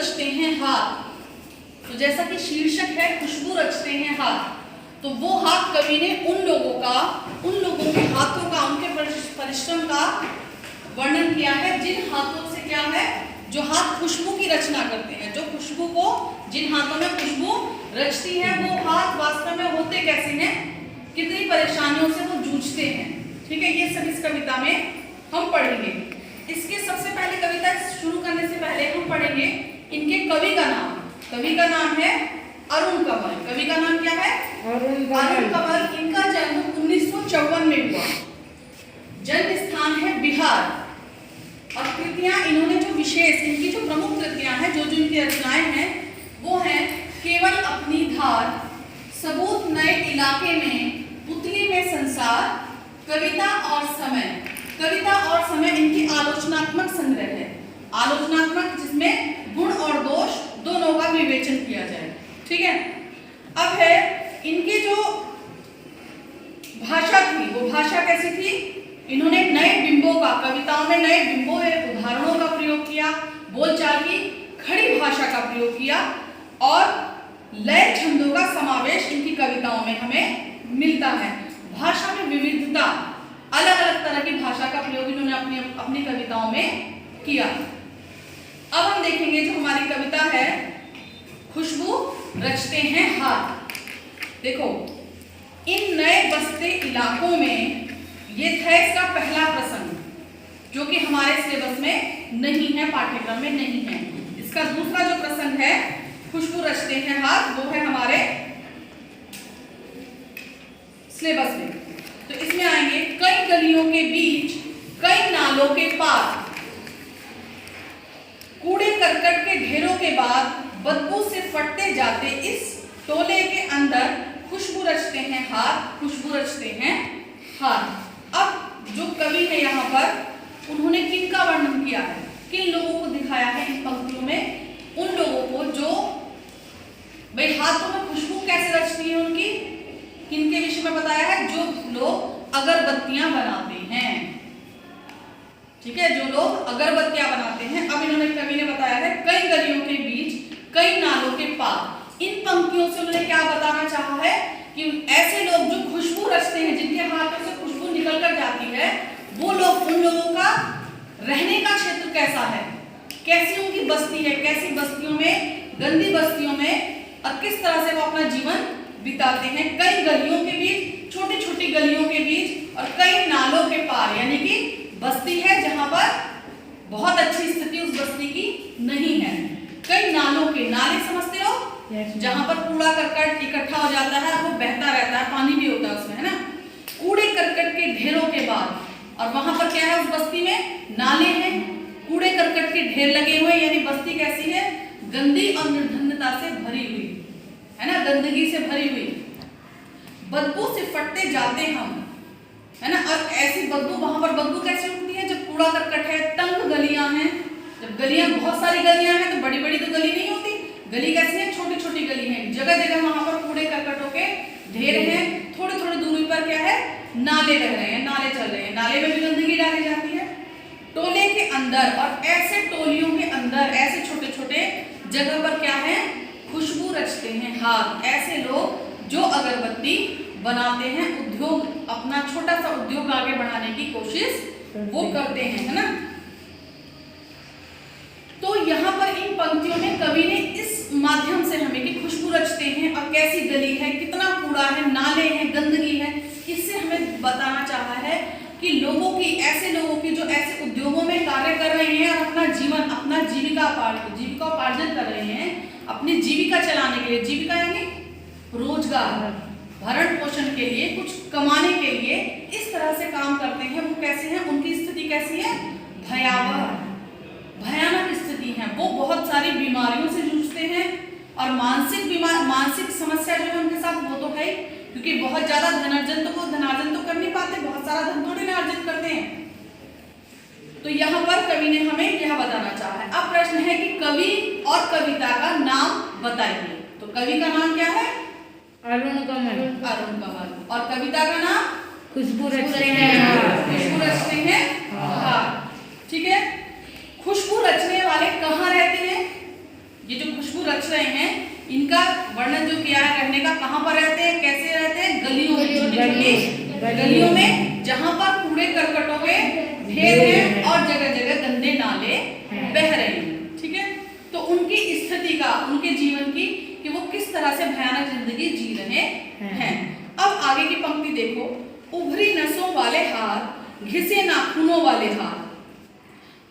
रचते हैं हाथ। तो जैसा कि शीर्षक है खुशबू रचते हैं हाथ, तो वो हाथ कवि ने उन लोगों के हाथों का, उनके परिश्रम का वर्णन किया है, जिन हाथों से क्या है, जो हाथ खुशबू की रचना करते हैं, जो खुशबू को, जिन हाथों में खुशबू रचती है, वो हाथ वास्तव में होते कैसे हैं, कितनी परेशानियों से वो जूझते हैं। ठीक है, ये सब इस कविता में हम पढ़ेंगे। इसके सबसे पहले कविता शुरू करने से पहले हम पढ़ेंगे इनके कवि का नाम। कवि का नाम है अरुण कंवल। कवि का नाम क्या है? अरुण कंवल। इनका जन्म 1954 में हुआ। जन्म स्थान है बिहार। और कृतियां इन्होंने जो विशेष, इनकी जो प्रमुख कृतियां हैं, जो इनकी रचनाएं हैं, वो हैं केवल अपनी धार, सबूत नए इलाके में, पुतली में संसार, कविता और समय। कविता और समय इनकी आलोचनात्मक संग्रह है। आलोचनात्मक, जिसमें गुण और दोष दोनों का विवेचन किया जाए। ठीक है, अब है इनकी जो भाषा थी, वो भाषा कैसी थी? इन्होंने नए बिंबों का, कविताओं में नए बिंबों या उदाहरणों का प्रयोग किया, बोलचाल की खड़ी भाषा का प्रयोग किया, और लय छंदों का समावेश इनकी कविताओं में हमें मिलता है। भाषा में विविधता, अलग अलग तरह की भाषा का प्रयोग इन्होंने अपनी कविताओं में किया। अब हम देखेंगे जो हमारी कविता है खुशबू रचते हैं हाथ। देखो, इन नए बसते इलाकों में, ये था इसका पहला प्रसंग, जो कि हमारे सिलेबस में नहीं है, पाठ्यक्रम में नहीं है। इसका दूसरा जो प्रसंग है खुशबू रचते हैं हाथ, वो है हमारे सिलेबस में। तो इसमें आएंगे कई गलियों के बीच, कई नालों के पार, कूड़े करकट के ढेरों के बाद, बदबू से फटते जाते इस टोले के अंदर, खुशबू रचते हैं हाथ, खुशबू रचते हैं हाथ। अब जो कवि है यहाँ पर, उन्होंने किन का वर्णन किया है, किन लोगों को दिखाया है इन पंक्तियों में? उन लोगों को जो भाई हाथों में खुशबू कैसे रचती है उनकी, किनके विषय में बताया है? जो लोग अगरबत्तियां बनाते हैं। ठीक है, जो लोग अगरबत्तियां बनाते हैं। अब इन्होंने, कवि ने बताया है कई गलियों के बीच, कई नालों के पार। इन पंक्तियों से उन्होंने क्या बताना चाहा है कि ऐसे लोग जो खुशबू रचते हैं, जिनके हाथों से खुशबू निकल कर जाती है, वो लोग, उन लोगों का रहने का क्षेत्र कैसा है, कैसी उनकी बस्ती है, कैसी बस्तियों में, गंदी बस्तियों में, और किस तरह से वो अपना जीवन बिताते हैं। कई गलियों के बीच, छोटी छोटी गलियों के बीच, और कई नालों के पार, यानी कि बस्ती है जहां पर बहुत अच्छी स्थिति उस बस्ती की नहीं है। कई नालों के, नाले समझते हो? जहां पर कूड़ा करकट इकट्ठा हो जाता है, वो बहता रहता है, पानी भी होता है उसमें, है ना। कूड़े करकट के ढेरों के बाद, और वहां पर क्या है उस बस्ती में? नाले हैं, कूड़े करकट के ढेर लगे हुए, यानी बस्ती कैसी है? गंदी और निर्धनता से भरी हुई है ना, गंदगी से भरी हुई। बदबू से फटते जाते हम, है ना। और ऐसी बदबू, वहां पर बदबू कैसे उठती है? जब कूड़ा करकट है, तंग गलियां हैं, जब गलियां, बहुत सारी गलियां हैं, तो बड़ी बड़ी तो गली नहीं होती। गली कैसी है? छोटी छोटी गली है, जगह जगह वहां पर कूड़े करकटों के ढेर हैं। थोड़ी थोड़ी दूरी पर क्या है? नाले बह रहे हैं, नाले चल रहे हैं, नाले में भी गंदगी डाली जाती है। टोले के अंदर, और ऐसे टोलियों के अंदर, ऐसे छोटे छोटे जगह पर क्या है? खुशबू रचते हैं हाथ। ऐसे लोग जो अगरबत्ती बनाते हैं, उद्योग, अपना छोटा सा उद्योग आगे बढ़ाने की कोशिश वो करते हैं, है ना। तो यहाँ पर इन पंक्तियों में कवि ने इस माध्यम से हमें, कि खुशबू रचते हैं और कैसी गली है, कितना कूड़ा है, नाले हैं, गंदगी है, इससे हमें बताना चाहा है कि लोगों की, ऐसे लोगों की जो ऐसे उद्योगों में कार्य कर रहे हैं और अपना जीवन, अपना जीविका उपार्जन कर रहे हैं, अपनी जीविका चलाने के लिए, जीविका यानी रोजगार, भरण पोषण के लिए, कुछ कमाने के लिए इस तरह से काम करते हैं, वो कैसे हैं? उनकी स्थिति कैसी है? भयावह, भयानक स्थिति है। वो बहुत सारी बीमारियों से जूझते हैं, और मानसिक समस्या जो है उनके साथ, वो तो है, क्योंकि बहुत ज्यादा धनार्जन तो कर नहीं पाते, बहुत सारा धन थोड़ी ना अर्जित करते हैं। तो यहाँ पर कवि ने हमें यह बताना चाहा है। अब प्रश्न है कि कवि और कविता का नाम बताइए। तो कवि का नाम क्या है? अरुण कंवल। अरुण कंवल। और कविता का नाम? खुशबू रचते हैं। खुशबू रचते हैं हाथ। ठीक है, खुशबू रचने वाले कहाँ रहते हैं? इनका वर्णन जो किया है रहने का, कहाँ पर रहते हैं, कैसे रहते हैं, गलियों में, छोटी छोटी गलियों में, जहाँ पर कूड़े करकटों के ढेर हैं और जगह जगह गंदे नाले बह रहे हैं। ठीक है, तो उनकी स्थिति का, उनके जीवन की, कि वो किस तरह से भयानक जिंदगी जी रहे हैं। अब आगे की पंक्ति देखो, उभरी नसों वाले हाथ, घिसे नाखूनों वाले हाथ।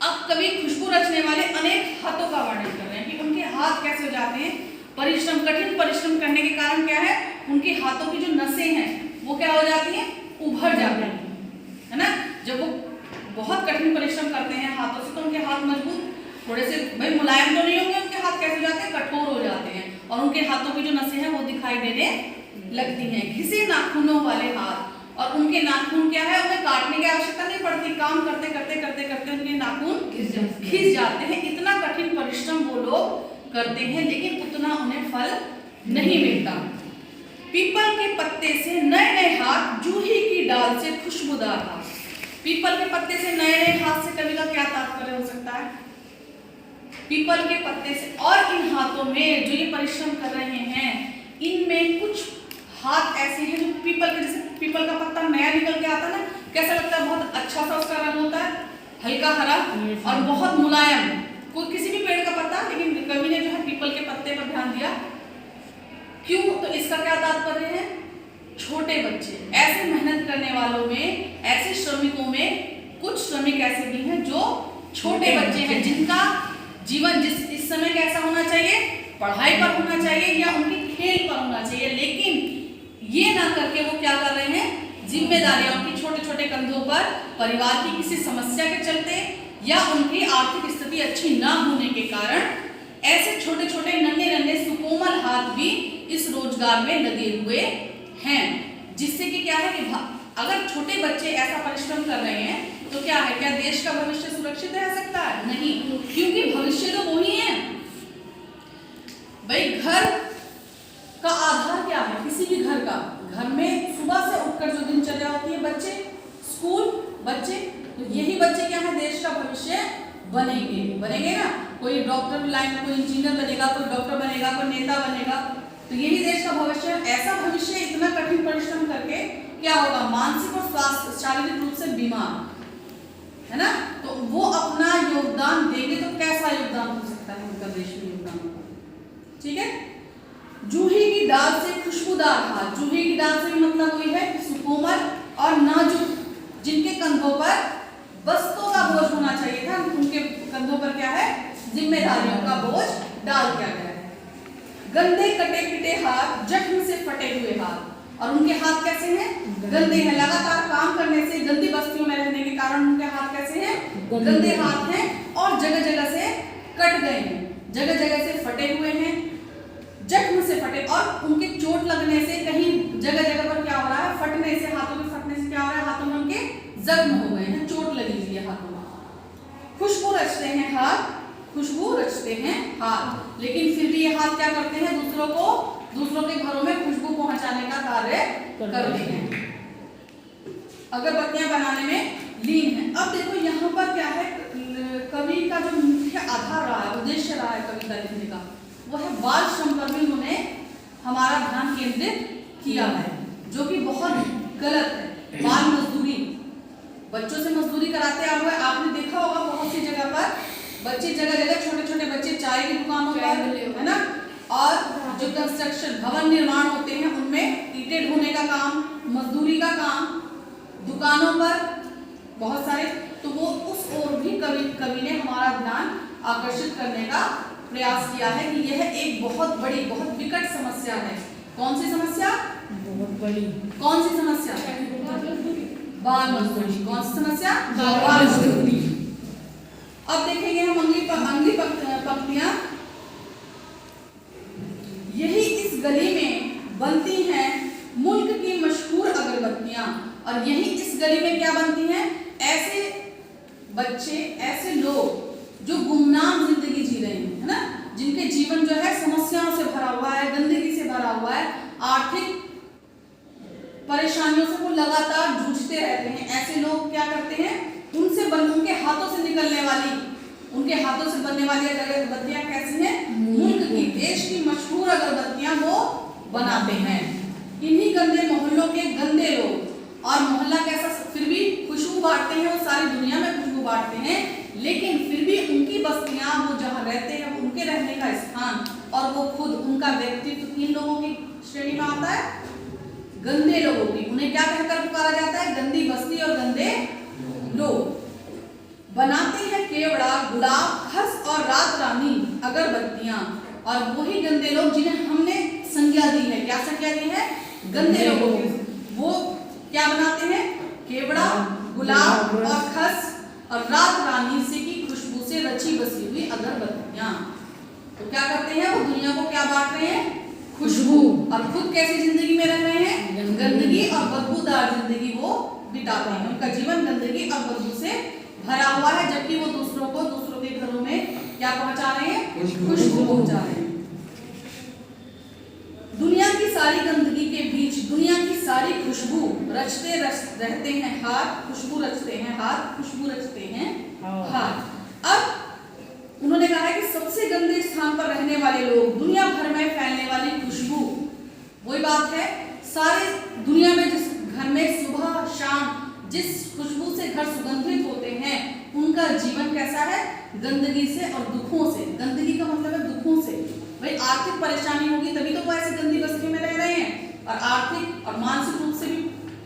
अब कवि खुशबू रचने वाले अनेक हाथों का वर्णन कर रहे हैं कि उनके हाथ कैसे हो जाते हैं, परिश्रम, कठिन परिश्रम करने के कारण क्या है, उनके हाथों की जो नसें हैं वो क्या हो जाती हैं, उभर जाती हैं, है ना। जब वो बहुत कठिन परिश्रम करते हैं हाथों से तो उनके हाथ मजबूत, थोड़े से भाई मुलायम तो नहीं होंगे, उनके हाथ कैसे हो जाते हैं, कठोर हो जाते हैं और उनके हाथों की जो नसें हैं वो दिखाई देने लगती हैं। घिसे नाखूनों वाले हाथ, और उनके नाखून क्या है, उन्हें काटने की आवश्यकता नहीं पड़ती, काम करते करते करते करते उनके नाखून खिंच जाते हैं। इतना कठिन परिश्रम वो लोग करते हैं लेकिन उतना उन्हें फल नहीं मिलता। पीपल के पत्ते से नए नए हाथ, जूही की डाल से खुशबूदार हाथ। पीपल के पत्ते से नए नए हाथ से कवि का क्या तात्पर्य हो सकता है, पीपल के पत्ते से, और इन हाथों में जो ये परिश्रम कर रहे हैं इनमें कुछ हाथ ऐसे हैं जो पीपल के, जैसे पीपल का पत्ता नया निकल के आता है ना, कैसा लगता है, बहुत अच्छा सा उसका रंग होता है, हल्का हरा और बहुत मुलायम, कोई किसी भी पेड़ का पत्ता, लेकिन कवि ने जो है पीपल के पत्ते पर ध्यान दिया। क्यों, तो इसका क्या तात्पर्य है, छोटे बच्चे, ऐसे मेहनत करने वालों में, ऐसे श्रमिकों में कुछ श्रमिक ऐसे भी हैं जो छोटे बच्चे हैं, जिनका जीवन इस समय कैसा होना चाहिए, पढ़ाई पर होना चाहिए या उनकी खेल पर होना चाहिए, लेकिन ये ना करके वो क्या कर रहे हैं, जिम्मेदारियां उनकी छोटे छोटे कंधों पर, परिवार की किसी समस्या के चलते या उनकी आर्थिक स्थिति अच्छी ना होने के कारण ऐसे छोटे छोटे नन्हे नन्हे सुकोमल हाथ भी इस रोजगार में लगे हुए हैं। जिससे कि क्या है कि अगर छोटे बच्चे ऐसा परिश्रम कर रहे हैं तो क्या है, क्या देश का भविष्य सुरक्षित रह सकता है, नहीं, क्योंकि भविष्य तो वही है भाई। घर का आधार क्या है, किसी भी घर का, घर में सुबह से उठकर जो दिनचर्या होती है, बच्चे स्कूल, बच्चे, तो यही बच्चे क्या है, देश का भविष्य बनेंगे ना। कोई डॉक्टर लाइन में, कोई इंजीनियर बनेगा, कोई डॉक्टर बनेगा, कोई नेता बनेगा, तो यही देश का भविष्य है। ऐसा भविष्य इतना कठिन परिश्रम करके क्या होगा, मानसिक और स्वास्थ्य, शारीरिक रूप से बीमार, है ना, तो वो अपना योगदान देंगे तो कैसा योगदान हो सकता है उनका देश में योगदान होगा। ठीक है, जूही की डाल से खुशबूदार हाथ, जूही की डाल से मतलब वही है सुकोमल और नाजुक, जिनके कंधों पर बस्तों का बोझ होना चाहिए था, उनके कंधों पर क्या है, जिम्मेदारियों का बोझ डाल दिया गया है। गंदे कटे पिटे हाथ, जख्म से फटे हुए हाथ, और उनके हाथ कैसे हैं, गंदे हैं, लगातार काम करने से, गंदी बस्तियों में रहने के कारण उनके हाथ कैसे हैं, गंदे हाथ हैं और जगह जगह से कट गए हैं, जगह जगह से फटे हुए हैं, जख्म से फटे, और उनके चोट लगने से, कहीं जगह जगह पर क्या हो रहा है, फटने से, हाथों के फटने से क्या हो रहा है, हाथों में उनके जख्म हो गए हैं, चोट लगी हुई है हाथों में। खुशबू रचते हैं हाथ, खुशबू रचते हैं हाथ, लेकिन फिर भी ये हाथ क्या करते हैं, दूसरों के घरों में खुशबू पहुंचाने का कार्य करते हैं, अगरबत्तियां बनाने में लीन है। अब देखो यहाँ पर क्या है, कवि का जो मुख्य आधार रहा है, उद्देश्य रहा है कविता लिखने का, वो है बाल श्रम पर भी उन्होंने हमारा ध्यान केंद्रित किया है, जो कि बहुत गलत है। बाल मजदूरी, बच्चों से मजदूरी कराते आ हुए, आपने देखा होगा बहुत सी जगह पर बच्चे, जगह जगह छोटे छोटे बच्चे चाय की दुकानों पर, है ना, और जो कंस्ट्रक्शन भवन निर्माण होते हैं उनमें ईंटें ढोने का काम, मजदूरी का काम, दुकानों पर बहुत सारे, तो वो उस ओर भी कवि ने हमारा ध्यान आकर्षित करने का प्रयास किया है कि यह एक बहुत बड़ी, बहुत विकट समस्या है। कौन सी समस्या, बहुत बड़ी, कौन सी समस्या, बाल मजदूरी, कौन सी समस्या, बाल मजदूरी। अब देखेंगे हम अगली पंक्तियां, यही इस गली में बनती हैं मुल्क की मशहूर अगरबत्तियां, और यही इस गली में क्या बनती हैं, ऐसे बच्चे, ऐसे लोग जो गुमनाम जिंदगी जी रहे हैं, है ना, जिनके जीवन जो है समस्याओं से भरा हुआ है, गंदगी से भरा हुआ है, आर्थिक परेशानियों से वो लगातार जूझते रहते हैं। ऐसे लोग क्या करते हैं, उनके हाथों से निकलने वाली, उनके हाथों से बनने वाली अगरबत्तियां कैसी हैं, मुल्क की, देश की मशहूर भरपूर अगरबत्तियां वो बनाते हैं। इन्हीं गंदे मोहल्लों के गंदे लोग, और मोहल्ला कैसा, फिर भी खुशबू बांटते हैं, वो सारी दुनिया में खुशबू बांटते हैं, लेकिन फिर भी उनकी बस्तियां, वो जहाँ रहते हैं, उनके रहने का स्थान और वो खुद, उनका व्यक्तित्व इन लोगों की श्रेणी में आता है, गंदे लोगों की। उन्हें क्या कहकर पुकारा जाता है? गंदी बस्ती और गंदे लोग। बनाते हैं केवड़ा, गुलाब, खस और रात रानी अगरबत्तियां, और वही गंदे लोग जिन्हें हमने संज्ञा दी है। क्या संज्ञा दी है? गंदे लोगों की। वो क्या बनाते हैं? केवड़ा, गुलाब और खस और रात रानी से की खुशबू से रची बसी हुई अगरबत्तियां। तो क्या करते हैं? वो दुनिया को क्या बांट रहे हैं? खुशबू। और खुद कैसी जिंदगी में रह रहे हैं? गंदगी और बदबूदार जिंदगी वो बिताते हैं। उनका जीवन गंदगी और बदबू से भरा हुआ है, जबकि वो दूसरों को, दूसरों के घरों में क्या पहुंचा रहे हैं? खुशबू पहुंचा रहे हैं। दुनिया की सारी गंदगी के बीच दुनिया की सारी खुशबू रचते रहते हैं हाथ, खुशबू रचते हैं हाथ, खुशबू रचते हैं हाथ। अब उन्होंने कहा है कि सबसे गंदे स्थान पर रहने वाले लोग, दुनिया भर में फैलने वाली खुशबू, वही बात है, सारे दुनिया में जिस घर में सुबह शाम जिस खुशबू से घर सुगंधित होते हैं, उनका जीवन कैसा है? गंदगी से और दुखों से। गंदगी का मतलब है दुखों से। भाई आर्थिक परेशानी होगी तभी तो वो ऐसी गंदी बस्ती में रह रहे हैं, और आर्थिक और मानसिक रूप से भी,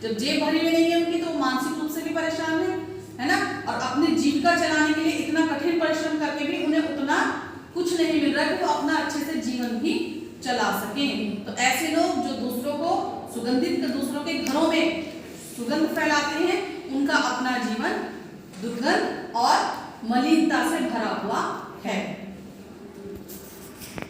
जब जेब भरी हुई नहीं है उनकी, तो मानसिक रूप से भी परेशान है ना। और अपनी जीविका चलाने के लिए इतना कठिन परिश्रम करके भी उन्हें उतना कुछ नहीं मिल रहा है कि वो अपना अच्छे से जीवन भी चला सकें। तो ऐसे लोग जो दूसरों को सुगंधित, दूसरों के घरों में सुगंध फैलाते हैं, उनका अपना जीवन दुर्गंध और मलिनता से भरा हुआ है।